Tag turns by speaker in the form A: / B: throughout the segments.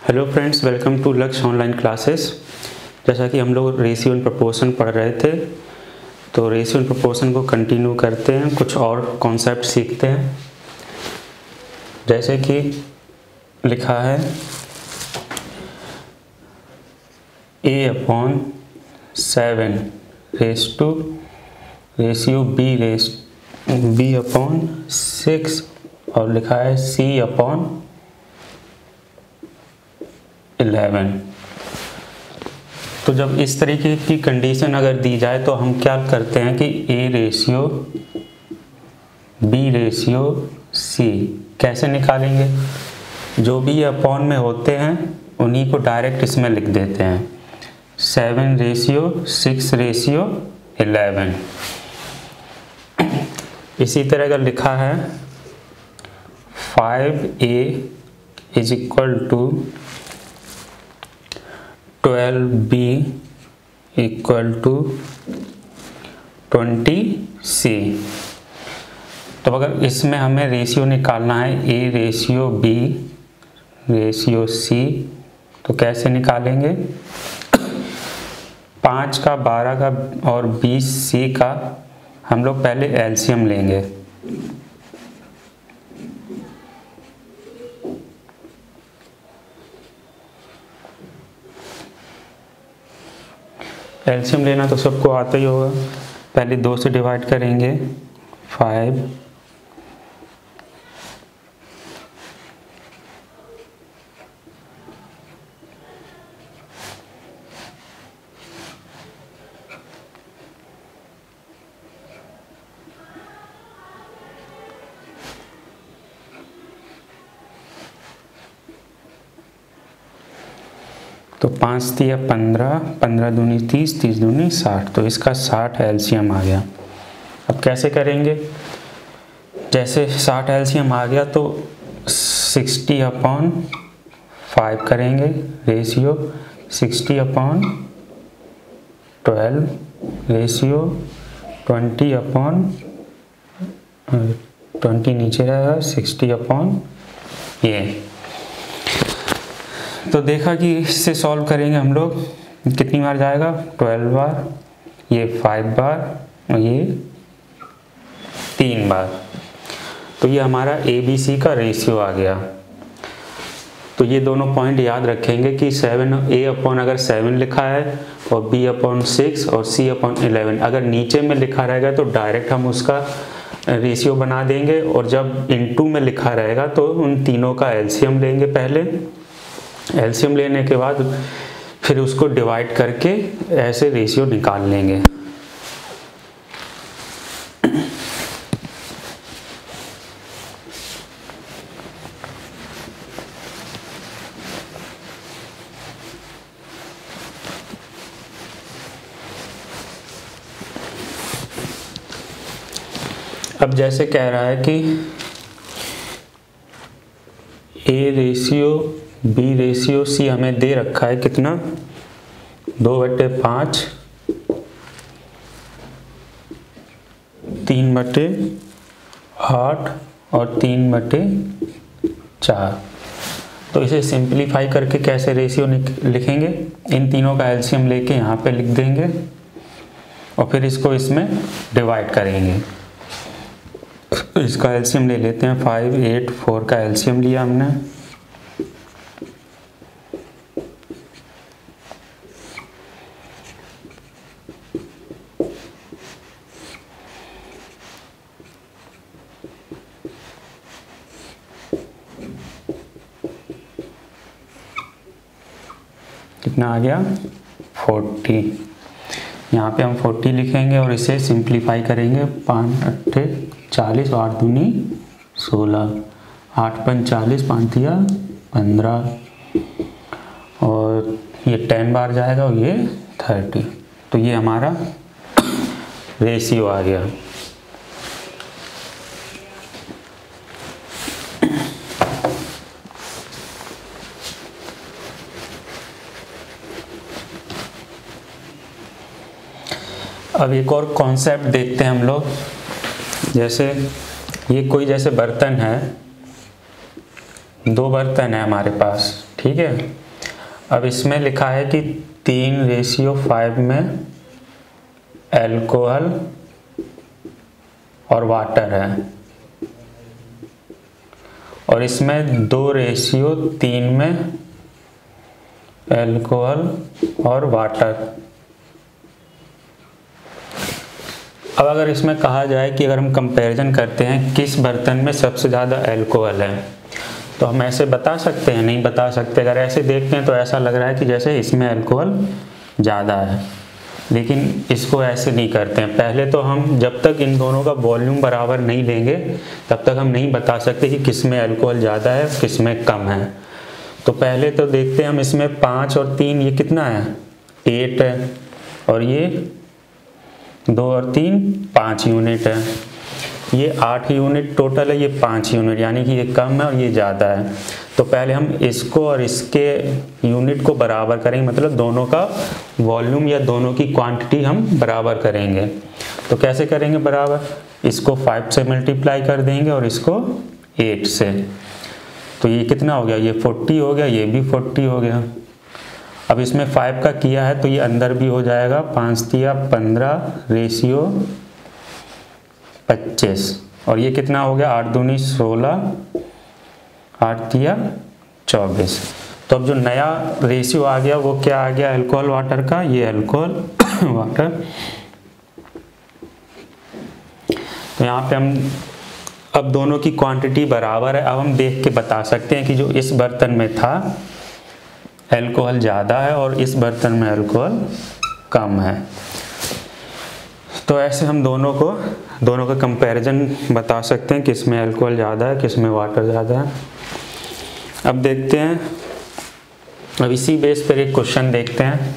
A: Hello friends, welcome to लक्ष्य online classes. जैसा कि हम लोग रेशियो एंड प्रोपोर्शन पढ़ रहे थे, तो रेशियो एंड प्रोपोर्शन को कंटिन्यू करते हैं, कुछ और कॉन्सेप्ट सीखते हैं। जैसे कि लिखा है a/7 रेशियो b/6 और लिखा है c/11। तो जब इस तरीके की कंडीशन अगर दी जाए तो हम क्या करते हैं कि a/b/c कैसे निकालेंगे। जो भी अपॉन में होते हैं उन्हीं को डायरेक्ट इसमें लिख देते हैं। 7/6/11। इसी तरह अगर लिखा है 5a = 12b = 20c। तो अगर इसमें हमें रेशियो निकालना है a/b/c, तो कैसे निकालेंगे। 5 का, 12 का और 20c का हम लोग पहले एलसीएम लेंगे। एलसीएम लेना तो सबको आता ही होगा। पहले 2 से डिवाइड करेंगे 5 तो 5 तिया 15, 15 दूनी 30, 30 दूनी 60। तो इसका 60 एलसीएम आ गया। अब कैसे करेंगे। जैसे 60 एलसीएम आ गया तो 60/5 करेंगे। रेशियो 60/12 रेशियो 20/20 नीचे रहेगा 60/ये। तो देखा कि इससे सॉल्व करेंगे हम लोग, कितनी बार जाएगा 12 बार, ये 5 बार और ये 3 बार। तो ये हमारा ABC का रेशियो आ गया। तो ये दोनों पॉइंट याद रखेंगे कि अगर 7 लिखा है और b/6 और c/11 अगर नीचे में लिखा रहेगा तो डायरेक्ट हम उसका रेशियो बना देंगे, और जब इनटू में लिखा रहेगा तो उन तीनों का एलसीएम लेंगे। पहले एलसीएम लेने के बाद फिर उसको डिवाइड करके ऐसे रेशियो निकाल लेंगे। अब जैसे कह रहा है कि a/b/c हमें दे रखा है कितना, 2/5, 3/8 और 3/4। तो इसे सिंपलीफाई करके कैसे रेशियो लिखेंगे। इन तीनों का एलसीएम लेके यहाँ पे लिख देंगे और फिर इसको इसमें डिवाइड करेंगे। इसका एलसीएम ले लेते हैं 5, 8, 4 का एलसीएम लिया हमने। कितना आ गया 40। यहाँ पे हम 40 लिखेंगे और इसे सिंप्लीफाई करेंगे। 5×8 40 और 8 दूनी 16, 8×5 40, 5 दिया 15 और ये 10 बार जाएगा और ये 30। तो ये हमारा रेशियो आ गया। अब एक और कॉन्सेप्ट देखते हैं हम लोग। जैसे ये कोई जैसे बर्तन है, दो बर्तन है हमारे पास, ठीक है। अब इसमें लिखा है कि 3:5 में अल्कोहल और वाटर है, और इसमें 2:3 में अल्कोहल और वाटर। अब अगर इसमें कहा जाए कि अगर हम कंपैरिजन करते हैं किस बर्तन में सबसे ज़्यादा अल्कोहल है, तो हम ऐसे बता सकते हैं? नहीं बता सकते। अगर ऐसे देखते हैं तो ऐसा लग रहा है कि जैसे इसमें अल्कोहल ज़्यादा है, लेकिन इसको ऐसे नहीं करते हैं। पहले तो हम जब तक इन दोनों का वॉल्यूम बराबर नहीं लेंगे तब तक हम नहीं बता सकते कि किस में अल्कोहल ज़्यादा है किस में कम है। तो पहले तो देखते हैं हम, इसमें 5 और 3 ये कितना है, 8 है, और ये 2 और 3 5 यूनिट है। ये 8 यूनिट टोटल है, ये 5 यूनिट, यानी कि ये कम है और ये ज़्यादा है। तो पहले हम इसको और इसके यूनिट को बराबर करेंगे, मतलब दोनों का वॉल्यूम या दोनों की क्वांटिटी हम बराबर करेंगे। तो कैसे करेंगे बराबर? इसको 5 से मल्टीप्लाई कर देंगे और इसको 8 से। तो ये कितना हो गया, ये 40 हो गया, ये भी 40 हो गया। अब इसमें 5 का किया है तो ये अंदर भी हो जाएगा, 5 तिया 15:25, और ये कितना हो गया, 8 दूनी 16, 8 तिया 24। तो अब जो नया रेशियो आ गया वो क्या आ गया अल्कोहल वाटर का, ये अल्कोहल वाटर। तो यहाँ पे हम अब दोनों की क्वांटिटी बराबर है। अब हम देख के बता सकते हैं कि जो इस बर्तन में था अल्कोहल ज़्यादा है और इस बर्तन में अल्कोहल कम है। तो ऐसे हम दोनों का कंपैरिजन बता सकते हैं किस में अल्कोहल ज़्यादा है किस में वाटर ज़्यादा है। अब देखते हैं, अब इसी बेस पर एक क्वेश्चन देखते हैं।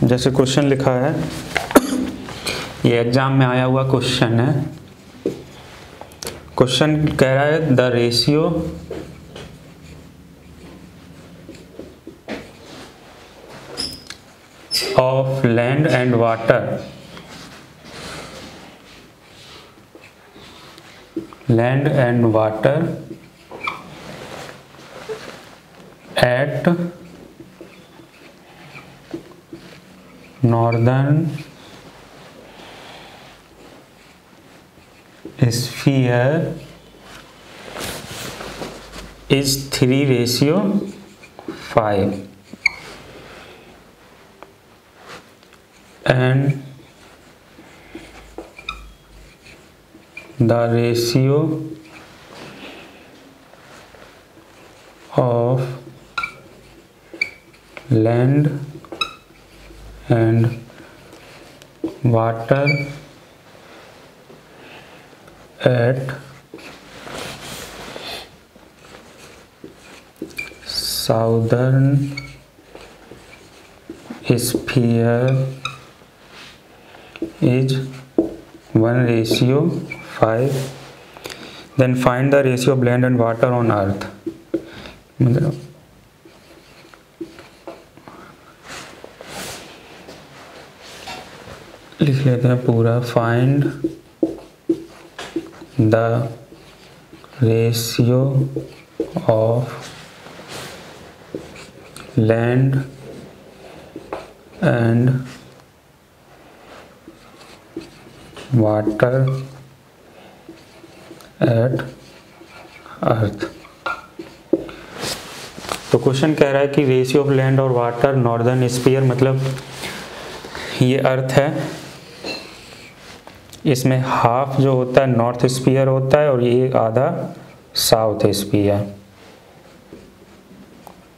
A: जैसे क्वेश्चन लिखा है, ये एग्जाम में आया हुआ क्वेश्चन है। क्वेश्चन कह रहा है the ratio of land and water at northern sphere is 3:5 and the ratio of land and water at southern sphere is 1:5. Then find the ratio of land and water on earth. मतलब लिख लेते हैं पूरा, find the ratio of land and water at earth. तो question कह रहा है कि रेशियो ऑफ लैंड और वाटर नॉर्दर्न स्फीयर, मतलब ये अर्थ है, इसमें हाफ जो होता है नॉर्थ स्फीयर होता है और ये आधा साउथ स्फीयर।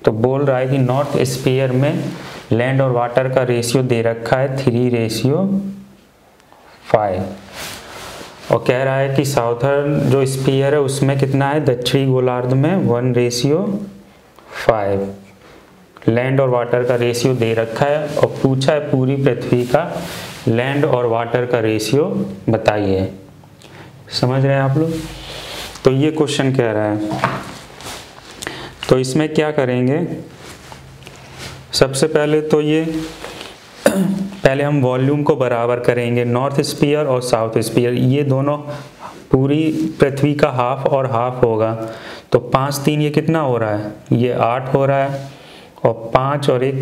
A: तो बोल रहा है कि नॉर्थ स्फीयर में लैंड और वाटर का रेशियो दे रखा है 3:5, और कह रहा है कि साउथर्न जो स्फीयर है उसमें कितना है, दक्षिणी गोलार्ध में 1:5 लैंड और वाटर का रेशियो दे रखा है, और पूछा है पूरी पृथ्वी का लैंड और वाटर का रेशियो बताइए। समझ रहे हैं आप लोग? तो ये क्वेश्चन कह रहा है। तो इसमें क्या करेंगे, सबसे पहले तो ये पहले हम वॉल्यूम को बराबर करेंगे, नॉर्थ स्फीयर और साउथ स्फीयर ये दोनों पूरी पृथ्वी का हाफ और हाफ होगा। तो 5 3 ये कितना हो रहा है, ये 8 हो रहा है, और 5 और 1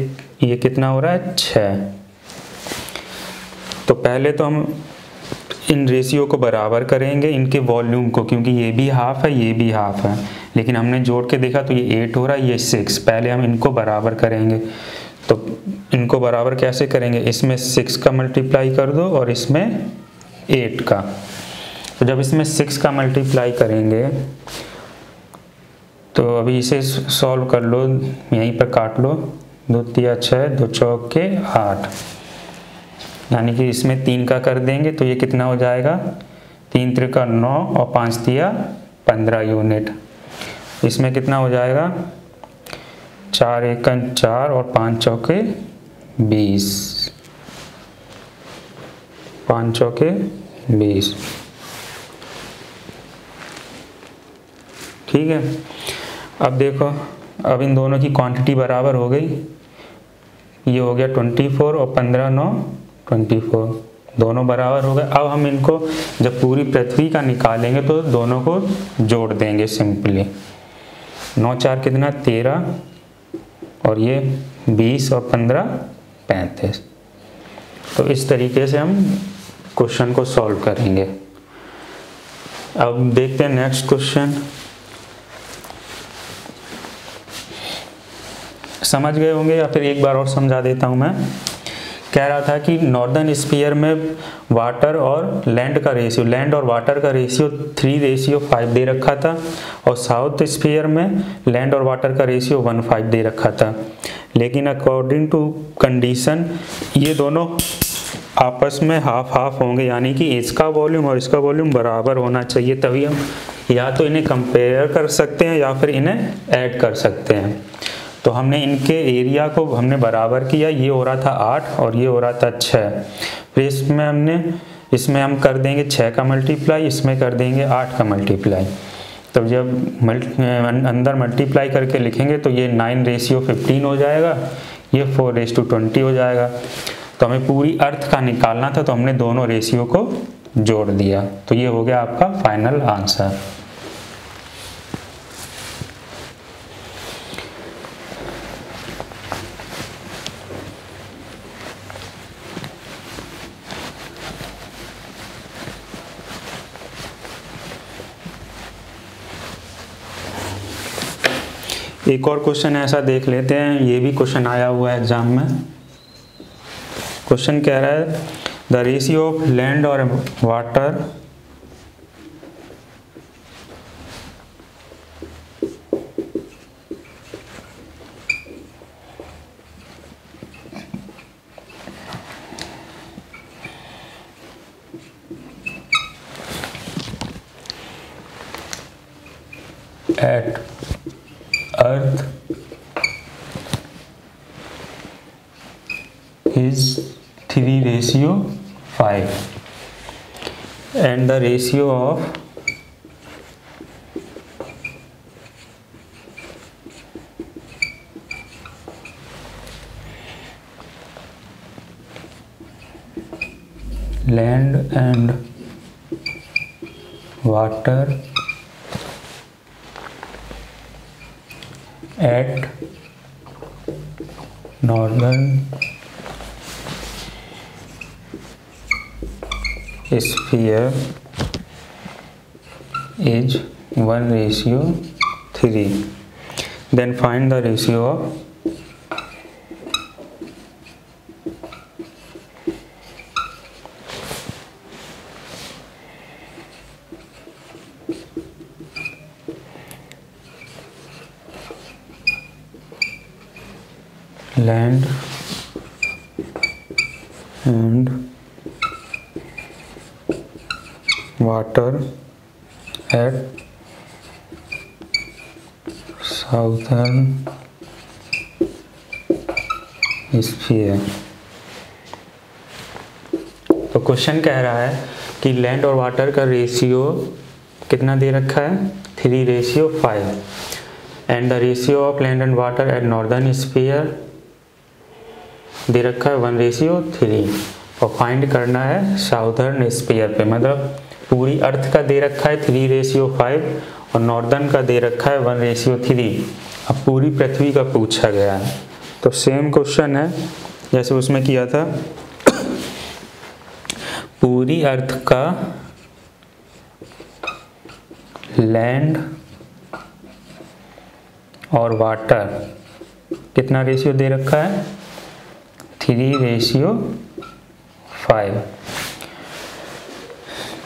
A: ये कितना हो रहा है, 6। तो पहले तो हम इन रेशियो को बराबर करेंगे इनके वॉल्यूम को, क्योंकि ये भी हाफ है ये भी हाफ है, लेकिन हमने जोड़ के देखा तो ये 8 हो रहा है ये 6। पहले हम इनको बराबर करेंगे, तो इनको बराबर कैसे करेंगे, इसमें 6 का मल्टीप्लाई कर दो और इसमें 8 का। तो जब इसमें 6 का मल्टीप्लाई करेंगे तो अभी इसे सॉल्व कर लो, यहीं पर काट लो, 2 तिया 6 2 चौके 8, यानी कि इसमें 3 का कर देंगे तो ये कितना हो जाएगा, 3 त्रिका 9 और 5 तिया 15 यूनिट। इसमें कितना हो जाएगा, 4 एकन 4 और 5 चौके 20, 5 चौके 20। ठीक है, अब देखो, अब इन दोनों की क्वांटिटी बराबर हो गई, ये हो गया 24 और 15 9 24, दोनों बराबर हो गए। अब हम इनको जब पूरी पृथ्वी का निकालेंगे तो दोनों को जोड़ देंगे सिंपली। 9 4 कितना 13 और ये 20 और 15 35। तो इस तरीके से हम क्वेश्चन को सॉल्व करेंगे। अब देखते हैं नेक्स्ट क्वेश्चन। समझ गए होंगे या फिर एक बार और समझा देता हूँ मैं। कह रहा था कि नॉर्दर्न स्फीयर में वाटर और लैंड का रेशियो, लैंड और वाटर का रेशियो 3:5 दे रखा था, और साउथ स्फीयर में लैंड और वाटर का रेशियो 1:5 दे रखा था। लेकिन अकॉर्डिंग टू कंडीशन ये दोनों आपस में हाफ हाफ होंगे, यानी कि इसका वॉल्यूम और इसका वॉल्यूम बराबर होना चाहिए, तभी हम या तो इन्हें कंपेयर कर सकते हैं या फिर इन्हें ऐड कर सकते हैं। तो हमने इनके एरिया को हमने बराबर किया, ये हो रहा था 8 और ये हो रहा था 6। फिर इसमें हम कर देंगे 6 का मल्टीप्लाई, इसमें कर देंगे 8 का मल्टीप्लाई। तब जब अंदर मल्टीप्लाई करके लिखेंगे तो ये 9:15 हो जाएगा, ये 4:20 हो जाएगा। तो हमें पूरी अर्थ का निकालना था, तो हमने दोनों रेशियो को जोड़ दिया। तो ये हो गया आपका फाइनल आंसर। एक और क्वेश्चन ऐसा देख लेते हैं, ये भी क्वेश्चन आया हुआ है एग्जाम में। क्वेश्चन कह रहा है द रेशियो ऑफ लैंड और water at Earth is 3:5 and the ratio of land and water at northern sphere is 1:3. Then find the ratio of land and water at southern sphere। तो question कह रहा है कि land और water का ratio कितना दे रखा है, 3:5 and the ratio of land and water at northern sphere दे रखा है 1:3 और फाइंड करना है साउदर्न स्फीयर पे, मतलब पूरी अर्थ का दे रखा है 3:5 और नॉर्दर्न का दे रखा है 1:3। अब पूरी पृथ्वी का पूछा गया है, तो सेम क्वेश्चन है जैसे उसमें किया था। पूरी अर्थ का लैंड और वाटर कितना रेशियो दे रखा है 3:5।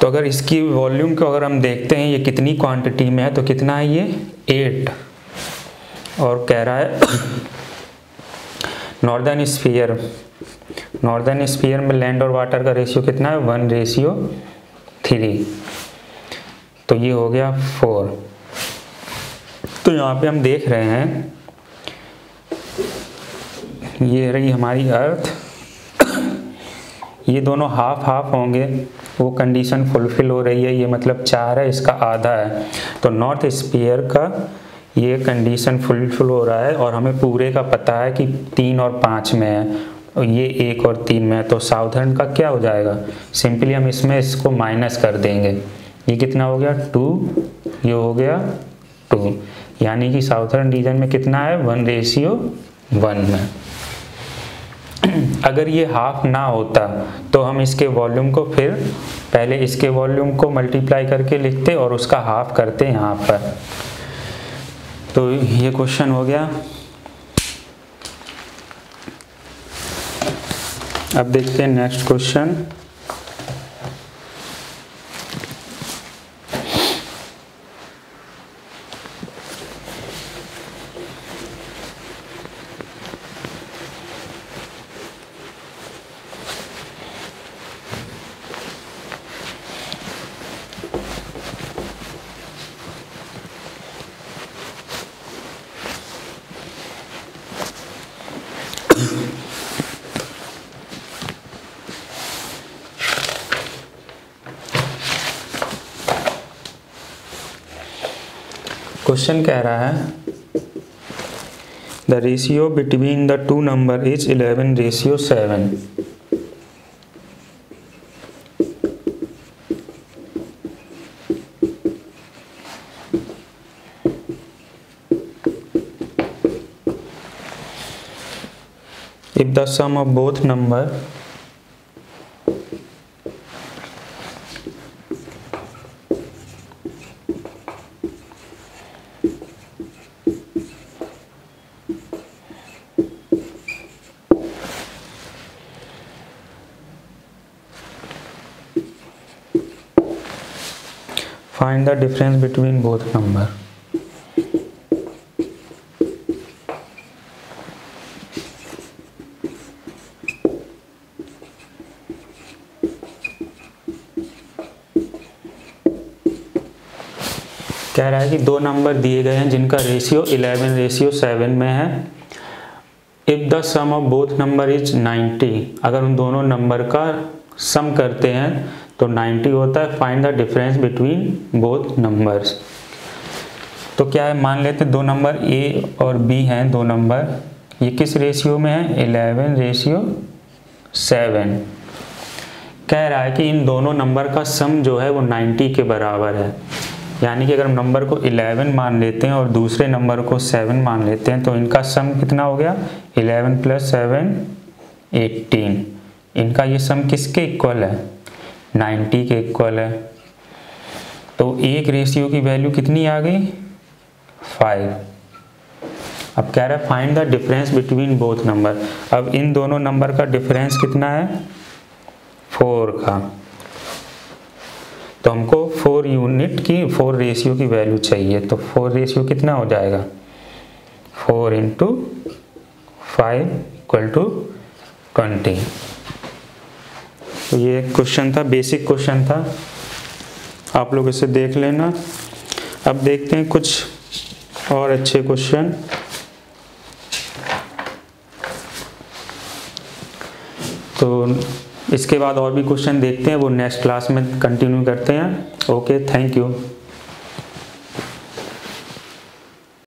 A: तो अगर इसकी वॉल्यूम को अगर हम देखते हैं ये कितनी क्वांटिटी में है, तो कितना है ये 8। और कह रहा है नॉर्दर्न स्फीयर में लैंड और वाटर का रेशियो कितना है 1:3। तो ये हो गया 4। तो यहाँ पे हम देख रहे हैं ये रही हमारी अर्थ, ये दोनों हाफ हाफ होंगे, वो कंडीशन फुलफिल हो रही है, ये मतलब 4 है, इसका आधा है। तो नॉर्थ स्फीयर का ये कंडीशन फुलफिल हो रहा है और हमें पूरे का पता है कि 3 और 5 में है और ये 1 और 3 में है। तो साउदर्न का क्या हो जाएगा, सिंपली हम इसमें इसको माइनस कर देंगे। ये कितना हो गया 2, ये हो गया 2, यानी कि साउदर्न रीजन में कितना है 1:1 में। अगर ये हाफ ना होता तो हम इसके वॉल्यूम को फिर पहले इसके वॉल्यूम को मल्टीप्लाई करके लिखते और उसका हाफ करते यहाँ पर। तो ये क्वेश्चन हो गया। अब देखते हैं नेक्स्ट क्वेश्चन। क्वेश्चन कह रहा है the ratio between the two number is 11:7। if the sum of both number find the difference between both number। कह रहा है कि दो नंबर दिए गए हैं जिनका रेशियो 11:7 में है। If the sum of both number is 90, अगर उन दोनों नंबर का सम करते हैं तो 90 होता है। Find the difference between both numbers. तो क्या है, मान लेते हैं दो नंबर ए और बी हैं, दो नंबर, ये किस रेशियो में है 11:7। कह रहा है कि इन दोनों नंबर का सम जो है वो 90 के बराबर है। यानी कि अगर हम नंबर को 11 मान लेते हैं और दूसरे नंबर को 7 मान लेते हैं तो इनका सम कितना हो गया 11 + 7 18। इनका ये सम किसके इक्वल है 90 के इक्वल है। तो एक रेशियो की वैल्यू कितनी आ गई 5। अब कह रहा है find the difference between both number. अब इन दोनों नंबर का डिफरेंस कितना है 4 का। तो हमको 4 यूनिट की 4 रेशियो की वैल्यू चाहिए। तो 4 रेशियो कितना हो जाएगा 4 × 5 = 20। तो ये एक क्वेश्चन था, बेसिक क्वेश्चन था, आप लोग इसे देख लेना। अब देखते हैं कुछ और अच्छे क्वेश्चन। तो इसके बाद और भी क्वेश्चन देखते हैं, वो नेक्स्ट क्लास में कंटिन्यू करते हैं। Okay, thank you.